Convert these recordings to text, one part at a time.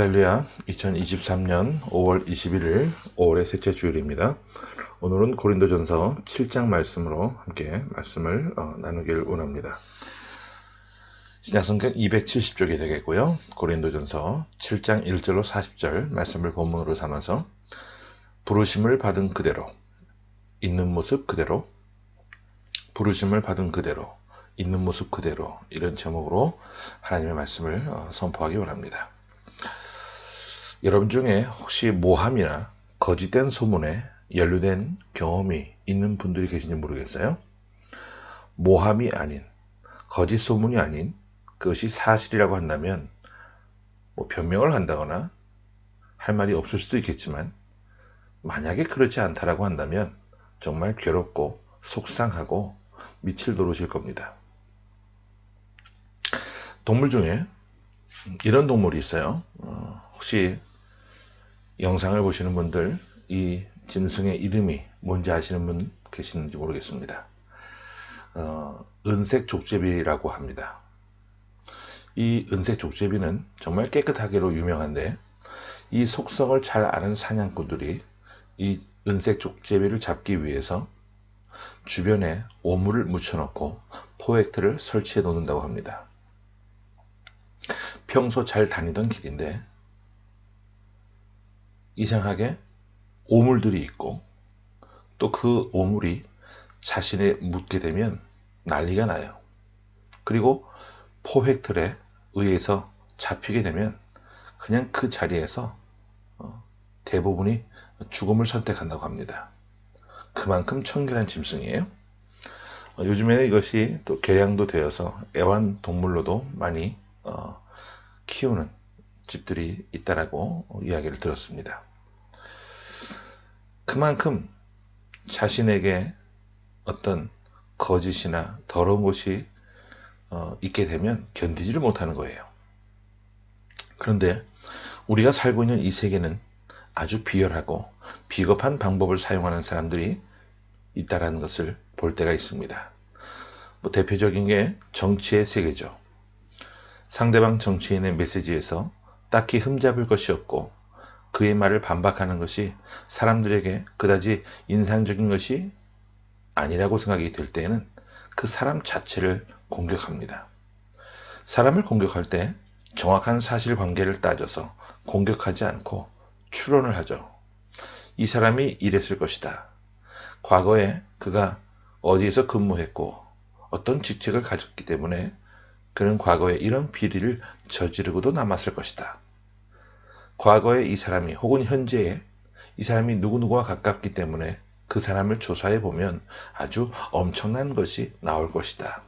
할렐루야. 2023년 5월 21일 5월의 셋째 주일입니다. 오늘은 고린도전서 7장 말씀으로 함께 말씀을 나누길 원합니다. 신약성경 270쪽이 되겠고요. 고린도전서 7장 1절로 40절 말씀을 본문으로 삼아서 부르심을 받은 그대로, 있는 모습 그대로, 부르심을 받은 그대로, 있는 모습 그대로, 이런 제목으로 하나님의 말씀을 선포하기 원합니다. 여러분 중에 혹시 모함이나 거짓된 소문에 연루된 경험이 있는 분들이 계신지 모르겠어요. 모함이 아닌, 거짓 소문이 아닌 그것이 사실이라고 한다면 변명을 한다거나 할 말이 없을 수도 있겠지만, 만약에 그렇지 않다라고 한다면 정말 괴롭고 속상하고 미칠 노릇일 겁니다. 동물 중에 이런 동물이 있어요. 혹시 영상을 보시는 분들 이 짐승의 이름이 뭔지 아시는 분 계시는지 모르겠습니다. 은색 족제비라고 합니다. 이 은색 족제비는 정말 깨끗하기로 유명한데, 이 속성을 잘 아는 사냥꾼들이 이 은색 족제비를 잡기 위해서 주변에 오물을 묻혀놓고 포획틀을 설치해 놓는다고 합니다. 평소 잘 다니던 길인데 이상하게 오물들이 있고, 또 그 오물이 자신에 묻게 되면 난리가 나요. 그리고 포획틀에 의해서 잡히게 되면 그냥 그 자리에서 대부분이 죽음을 선택한다고 합니다. 그만큼 청결한 짐승이에요. 요즘에는 이것이 또 개량도 되어서 애완동물로도 많이 키우는 집들이 있다라고 이야기를 들었습니다. 그만큼 자신에게 어떤 거짓이나 더러운 것이 있게 되면 견디지를 못하는 거예요. 그런데 우리가 살고 있는 이 세계는 아주 비열하고 비겁한 방법을 사용하는 사람들이 있다는 것을 볼 때가 있습니다. 대표적인 게 정치의 세계죠. 상대방 정치인의 메시지에서 딱히 흠잡을 것이 없고 그의 말을 반박하는 것이 사람들에게 그다지 인상적인 것이 아니라고 생각이 될 때에는 그 사람 자체를 공격합니다. 사람을 공격할 때 정확한 사실관계를 따져서 공격하지 않고 추론을 하죠. 이 사람이 이랬을 것이다. 과거에 그가 어디에서 근무했고 어떤 직책을 가졌기 때문에 그는 과거에 이런 비리를 저지르고도 남았을 것이다. 과거에 이 사람이, 혹은 현재에 이 사람이 누구누구와 가깝기 때문에 그 사람을 조사해 보면 아주 엄청난 것이 나올 것이다.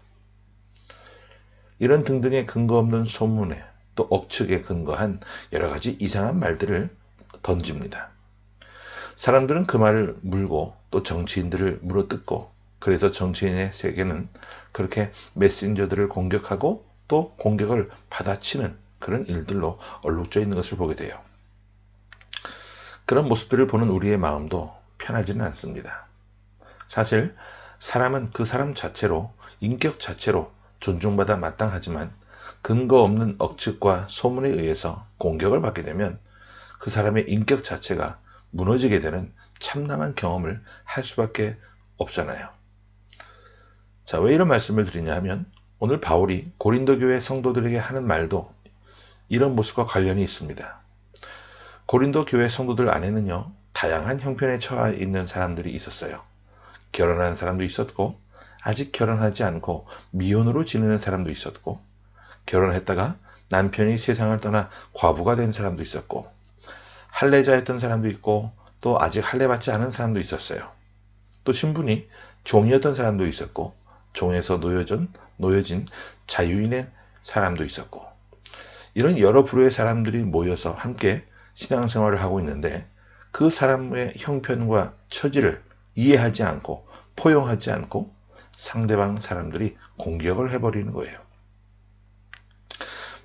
이런 등등의 근거 없는 소문에 또 억측에 근거한 여러 가지 이상한 말들을 던집니다. 사람들은 그 말을 물고 또 정치인들을 물어뜯고, 그래서 정치인의 세계는 그렇게 메신저들을 공격하고 또 공격을 받아치는 그런 일들로 얼룩져 있는 것을 보게 돼요. 그런 모습들을 보는 우리의 마음도 편하지는 않습니다. 사실 사람은 그 사람 자체로, 인격 자체로 존중받아 마땅하지만 근거 없는 억측과 소문에 의해서 공격을 받게 되면 그 사람의 인격 자체가 무너지게 되는 참담한 경험을 할 수밖에 없잖아요. 자, 왜 이런 말씀을 드리냐 하면, 오늘 바울이 고린도 교회 성도들에게 하는 말도 이런 모습과 관련이 있습니다. 고린도 교회 성도들 안에는요, 다양한 형편에 처해 있는 사람들이 있었어요. 결혼한 사람도 있었고, 아직 결혼하지 않고 미혼으로 지내는 사람도 있었고, 결혼했다가 남편이 세상을 떠나 과부가 된 사람도 있었고, 할례자였던 사람도 있고, 또 아직 할례받지 않은 사람도 있었어요. 또 신분이 종이었던 사람도 있었고, 종에서 놓여진 자유인의 사람도 있었고, 이런 여러 부류의 사람들이 모여서 함께 신앙생활을 하고 있는데, 그 사람의 형편과 처지를 이해하지 않고 포용하지 않고 상대방 사람들이 공격을 해버리는 거예요.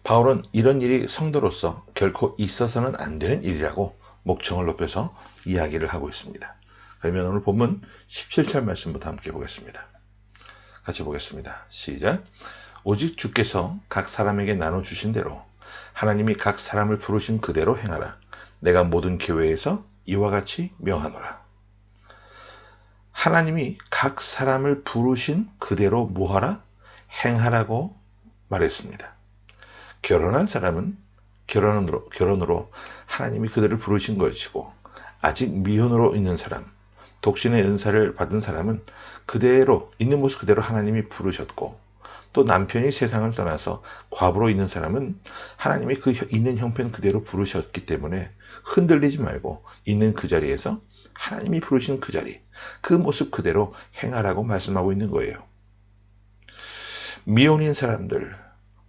바울은 이런 일이 성도로서 결코 있어서는 안 되는 일이라고 목청을 높여서 이야기를 하고 있습니다. 그러면 오늘 본문 17절 말씀부터 함께 보겠습니다. 같이 보겠습니다. 시작. 오직 주께서 각 사람에게 나눠주신 대로 하나님이 각 사람을 부르신 그대로 행하라. 내가 모든 교회에서 이와 같이 명하노라. 하나님이 각 사람을 부르신 그대로 뭐하라? 행하라고 말했습니다. 결혼한 사람은 결혼으로 하나님이 그들을 부르신 것이고, 아직 미혼으로 있는 사람, 독신의 은사를 받은 사람은 그대로 있는 모습 그대로 하나님이 부르셨고, 또 남편이 세상을 떠나서 과부로 있는 사람은 하나님이 그 있는 형편 그대로 부르셨기 때문에 흔들리지 말고 있는 그 자리에서 하나님이 부르신 그 자리, 그 모습 그대로 행하라고 말씀하고 있는 거예요. 미혼인 사람들,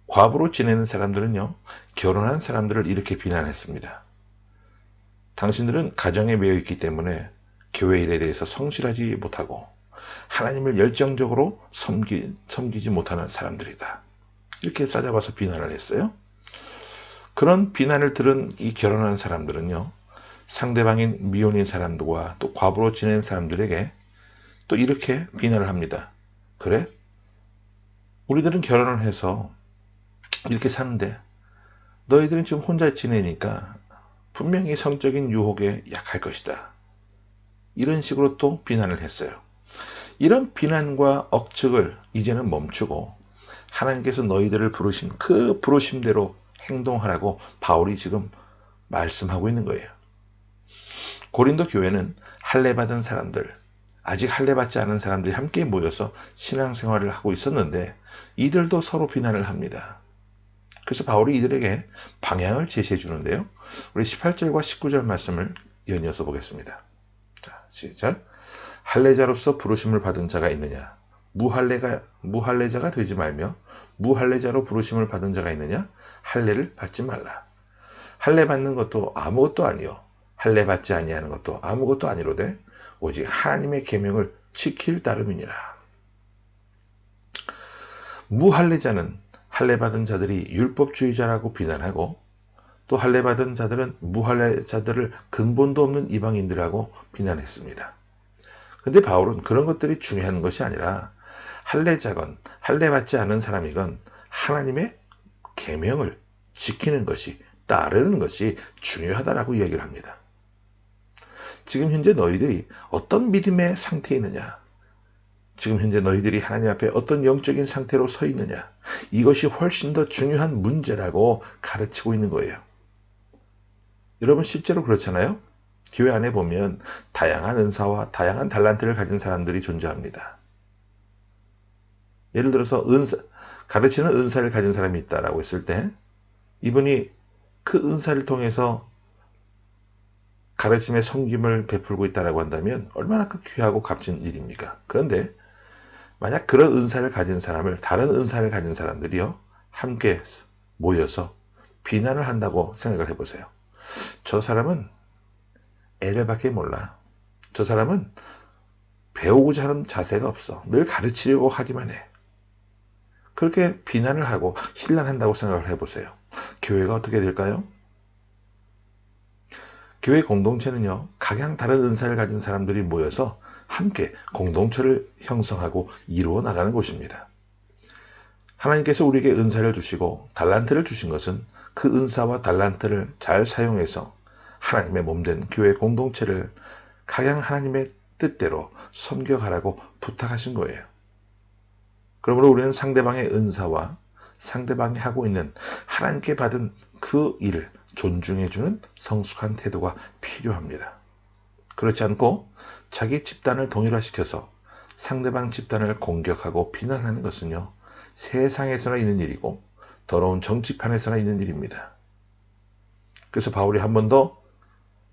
과부로 지내는 사람들은요, 결혼한 사람들을 이렇게 비난했습니다. 당신들은 가정에 매여 있기 때문에 교회 일에 대해서 성실하지 못하고 하나님을 열정적으로 섬기지 못하는 사람들이다. 이렇게 싸잡아서 비난을 했어요. 그런 비난을 들은 이 결혼한 사람들은요, 상대방인 미혼인 사람들과 또 과부로 지내는 사람들에게 또 이렇게 비난을 합니다. 그래? 우리들은 결혼을 해서 이렇게 사는데 너희들은 지금 혼자 지내니까 분명히 성적인 유혹에 약할 것이다. 이런 식으로 또 비난을 했어요. 이런 비난과 억측을 이제는 멈추고 하나님께서 너희들을 부르신 그 부르심대로 행동하라고 바울이 지금 말씀하고 있는 거예요. 고린도 교회는 할례받은 사람들, 아직 할례받지 않은 사람들이 함께 모여서 신앙생활을 하고 있었는데 이들도 서로 비난을 합니다. 그래서 바울이 이들에게 방향을 제시해 주는데요. 우리 18절과 19절 말씀을 연이어서 보겠습니다. 자, 시작. 할례자로서 부르심을 받은 자가 있느냐? 무할례자가 되지 말며 무할례자로 부르심을 받은 자가 있느냐? 할례를 받지 말라. 할례 받는 것도 아무것도 아니요, 할례 받지 아니하는 것도 아무것도 아니로되 오직 하나님의 계명을 지킬 따름이니라. 무할례자는 할례받은 자들이 율법주의자라고 비난하고, 또 할례받은 자들은 무할례자들을 근본도 없는 이방인들하고 비난했습니다. 근데 바울은 그런 것들이 중요한 것이 아니라 할례자건 할례받지 않은 사람이건 하나님의 계명을 지키는 것이, 따르는 것이 중요하다라고 이야기를 합니다. 지금 현재 너희들이 어떤 믿음의 상태에 있느냐, 지금 현재 너희들이 하나님 앞에 어떤 영적인 상태로 서 있느냐, 이것이 훨씬 더 중요한 문제라고 가르치고 있는 거예요. 여러분 실제로 그렇잖아요. 교회 안에 보면 다양한 은사와 다양한 달란트를 가진 사람들이 존재합니다. 예를 들어서 가르치는 은사를 가진 사람이 있다라고 했을 때 이분이 그 은사를 통해서 가르침의 섬김을 베풀고 있다라고 한다면 얼마나 그 귀하고 값진 일입니까? 그런데 만약 그런 은사를 가진 사람을, 다른 은사를 가진 사람들이요, 함께 모여서 비난을 한다고 생각을 해보세요. 저 사람은 애를밖에 몰라. 저 사람은 배우고자 하는 자세가 없어. 늘 가르치려고 하기만 해. 그렇게 비난을 하고 힐난한다고 생각을 해보세요. 교회가 어떻게 될까요? 교회 공동체는요, 각양 다른 은사를 가진 사람들이 모여서 함께 공동체를 형성하고 이루어 나가는 곳입니다. 하나님께서 우리에게 은사를 주시고 달란트를 주신 것은 그 은사와 달란트를 잘 사용해서 하나님의 몸된 교회 공동체를 각양 하나님의 뜻대로 섬겨가라고 부탁하신 거예요. 그러므로 우리는 상대방의 은사와 상대방이 하고 있는 하나님께 받은 그 일을 존중해주는 성숙한 태도가 필요합니다. 그렇지 않고 자기 집단을 동일화시켜서 상대방 집단을 공격하고 비난하는 것은요, 세상에서나 있는 일이고 더러운 정치판에서나 있는 일입니다. 그래서 바울이 한 번 더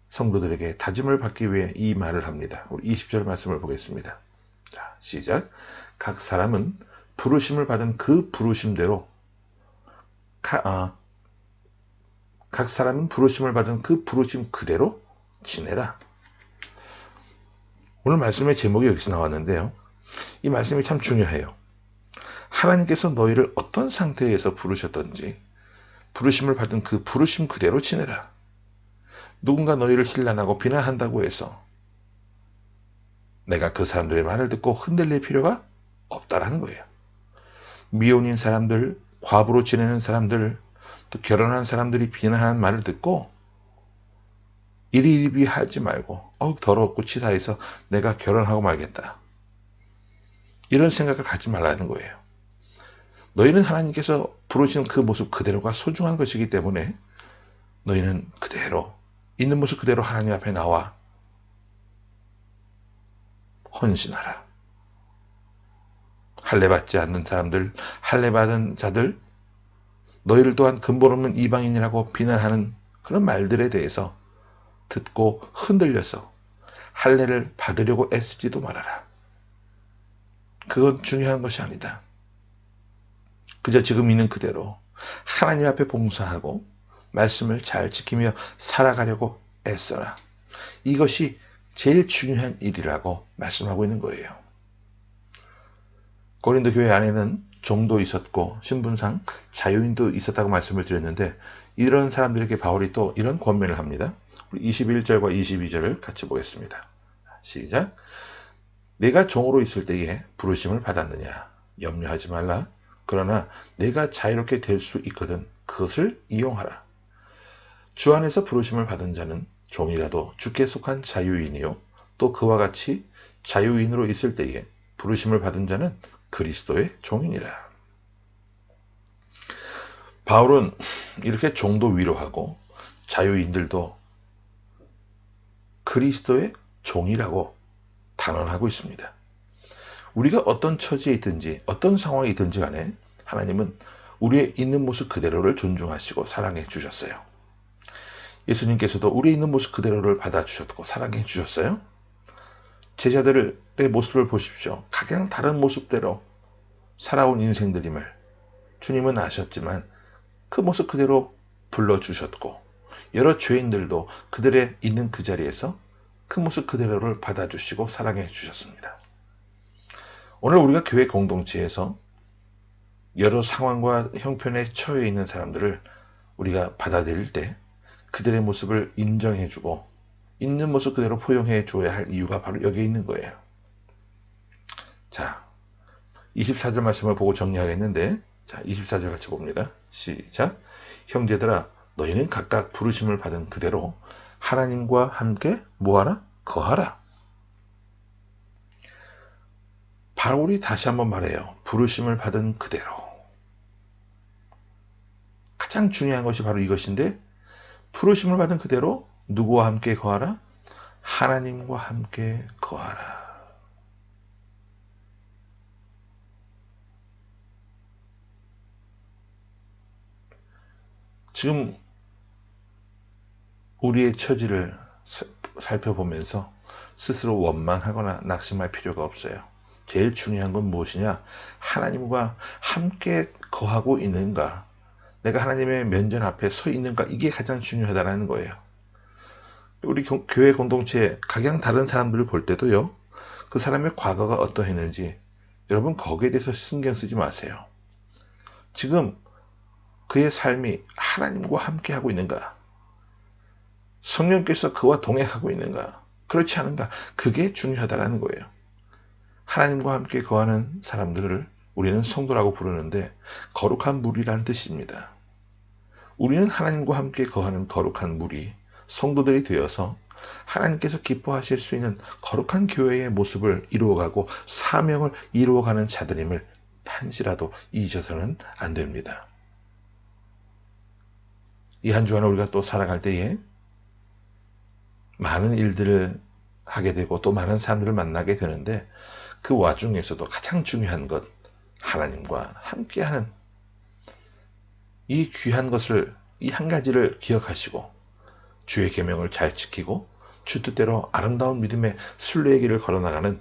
성도들에게 다짐을 받기 위해 이 말을 합니다. 우리 20절 말씀을 보겠습니다. 자, 시작. 각 사람은 부르심을 받은 그 부르심대로 각 사람은 부르심을 받은 그 부르심 그대로 지내라. 오늘 말씀의 제목이 여기서 나왔는데요. 이 말씀이 참 중요해요. 하나님께서 너희를 어떤 상태에서 부르셨던지 부르심을 받은 그 부르심 그대로 지내라. 누군가 너희를 힐난하고 비난한다고 해서 내가 그 사람들의 말을 듣고 흔들릴 필요가 없다라는 거예요. 미혼인 사람들, 과부로 지내는 사람들, 또 결혼한 사람들이 비난하는 말을 듣고 이리이리 하지 말고 더럽고 치사해서 내가 결혼하고 말겠다, 이런 생각을 갖지 말라는 거예요. 너희는 하나님께서 부르시는 그 모습 그대로가 소중한 것이기 때문에 너희는 그대로 있는 모습 그대로 하나님 앞에 나와 헌신하라. 할례받지 않는 사람들, 할례받은 자들, 너희를 또한 근본 없는 이방인이라고 비난하는 그런 말들에 대해서 듣고 흔들려서 할례를 받으려고 애쓰지도 말아라. 그건 중요한 것이 아니다. 그저 지금 있는 그대로 하나님 앞에 봉사하고 말씀을 잘 지키며 살아가려고 애써라. 이것이 제일 중요한 일이라고 말씀하고 있는 거예요. 고린도 교회 안에는 종도 있었고 신분상 자유인도 있었다고 말씀을 드렸는데, 이런 사람들에게 바울이 또 이런 권면을 합니다. 우리 21절과 22절을 같이 보겠습니다. 시작. 내가 종으로 있을 때에 부르심을 받았느냐? 염려하지 말라. 그러나 내가 자유롭게 될 수 있거든 그것을 이용하라. 주 안에서 부르심을 받은 자는 종이라도 주께 속한 자유인이요, 또 그와 같이 자유인으로 있을 때에 부르심을 받은 자는 그리스도의 종이니라. 바울은 이렇게 종도 위로하고 자유인들도 그리스도의 종이라고 단언하고 있습니다. 우리가 어떤 처지에 있든지 어떤 상황에 있든지 간에 하나님은 우리의 있는 모습 그대로를 존중하시고 사랑해 주셨어요. 예수님께서도 우리의 있는 모습 그대로를 받아주셨고 사랑해 주셨어요. 제자들의 모습을 보십시오. 각양 다른 모습대로 살아온 인생들임을 주님은 아셨지만 그 모습 그대로 불러주셨고, 여러 죄인들도 그들의 있는 그 자리에서 그 모습 그대로를 받아주시고 사랑해 주셨습니다. 오늘 우리가 교회 공동체에서 여러 상황과 형편에 처해 있는 사람들을 우리가 받아들일 때 그들의 모습을 인정해주고 있는 모습 그대로 포용해 줘야 할 이유가 바로 여기에 있는 거예요. 자, 24절 말씀을 보고 정리하겠는데, 자, 24절 같이 봅니다. 시작. 형제들아, 너희는 각각 부르심을 받은 그대로 하나님과 함께 뭐하라? 거하라. 바울이 다시 한번 말해요. 부르심을 받은 그대로. 가장 중요한 것이 바로 이것인데, 부르심을 받은 그대로 누구와 함께 거하라? 하나님과 함께 거하라. 지금 우리의 처지를 살펴보면서 스스로 원망하거나 낙심할 필요가 없어요. 제일 중요한 건 무엇이냐? 하나님과 함께 거하고 있는가? 내가 하나님의 면전 앞에 서 있는가? 이게 가장 중요하다는 거예요. 우리 교회 공동체에 각양 다른 사람들을 볼 때도요, 그 사람의 과거가 어떠했는지 여러분 거기에 대해서 신경 쓰지 마세요. 지금 그의 삶이 하나님과 함께 하고 있는가? 성령께서 그와 동행하고 있는가? 그렇지 않은가? 그게 중요하다는 거예요. 하나님과 함께 거하는 사람들을 우리는 성도라고 부르는데 거룩한 무리라는 뜻입니다. 우리는 하나님과 함께 거하는 거룩한 무리, 성도들이 되어서 하나님께서 기뻐하실 수 있는 거룩한 교회의 모습을 이루어가고 사명을 이루어가는 자들임을 한시라도 잊어서는 안 됩니다. 이 한 주간 우리가 또 살아갈 때에 많은 일들을 하게 되고 또 많은 사람들을 만나게 되는데, 그 와중에서도 가장 중요한 것, 하나님과 함께하는 이 귀한 것을, 이 한 가지를 기억하시고 주의 계명을 잘 지키고 주 뜻대로 아름다운 믿음의 순례의 길을 걸어나가는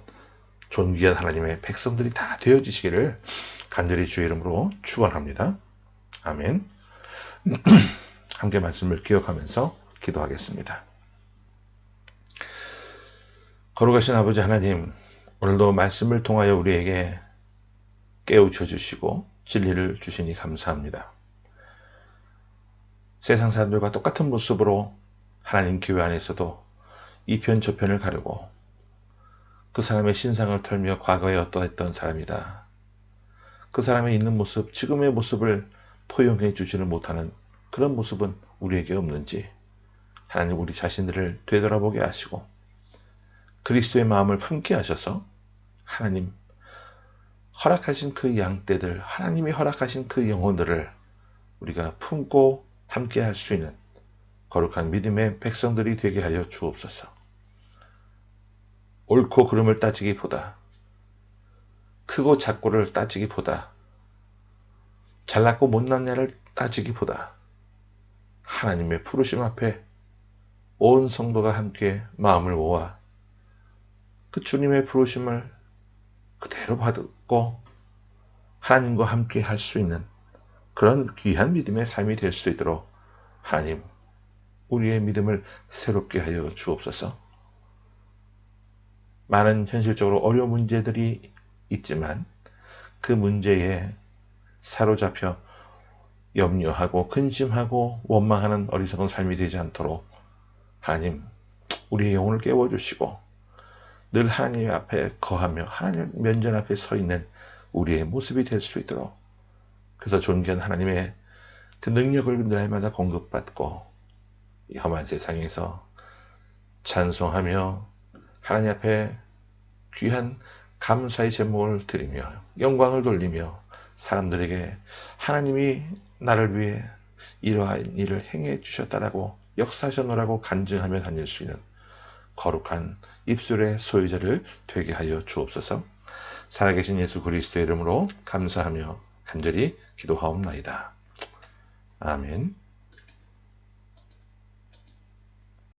존귀한 하나님의 백성들이 다 되어지시기를 간절히 주의 이름으로 축원합니다. 아멘. 함께 말씀을 기억하면서 기도하겠습니다. 거룩하신 아버지 하나님, 오늘도 말씀을 통하여 우리에게 깨우쳐 주시고 진리를 주시니 감사합니다. 세상 사람들과 똑같은 모습으로 하나님 교회 안에서도 이편 저편을 가르고 그 사람의 신상을 털며 과거에 어떠했던 사람이다, 그 사람의 있는 모습, 지금의 모습을 포용해 주지를 못하는 그런 모습은 우리에게 없는지 하나님 우리 자신들을 되돌아보게 하시고 그리스도의 마음을 품게 하셔서 하나님 허락하신 그 양떼들, 하나님이 허락하신 그 영혼들을 우리가 품고 함께 할 수 있는 거룩한 믿음의 백성들이 되게 하여 주옵소서. 옳고 그름을 따지기보다, 크고 작고를 따지기보다, 잘났고 못났냐를 따지기보다 하나님의 부르심 앞에 온 성도가 함께 마음을 모아 그 주님의 부르심을 그대로 받고 하나님과 함께 할 수 있는 그런 귀한 믿음의 삶이 될 수 있도록 하나님 우리의 믿음을 새롭게 하여 주옵소서. 많은 현실적으로 어려운 문제들이 있지만 그 문제에 사로잡혀 염려하고 근심하고 원망하는 어리석은 삶이 되지 않도록 하나님 우리의 영혼을 깨워주시고 늘 하나님 앞에 거하며 하나님 면전 앞에 서 있는 우리의 모습이 될 수 있도록 그래서 존귀한 하나님의 그 능력을 날마다 공급받고 이 험한 세상에서 찬송하며 하나님 앞에 귀한 감사의 제목을 드리며 영광을 돌리며 사람들에게 하나님이 나를 위해 이러한 일을 행해 주셨다라고 역사하셨노라고 간증하며 다닐 수 있는 거룩한 입술의 소유자를 되게 하여 주옵소서. 살아계신 예수 그리스도의 이름으로 감사하며 간절히 기도하옵나이다. 아멘.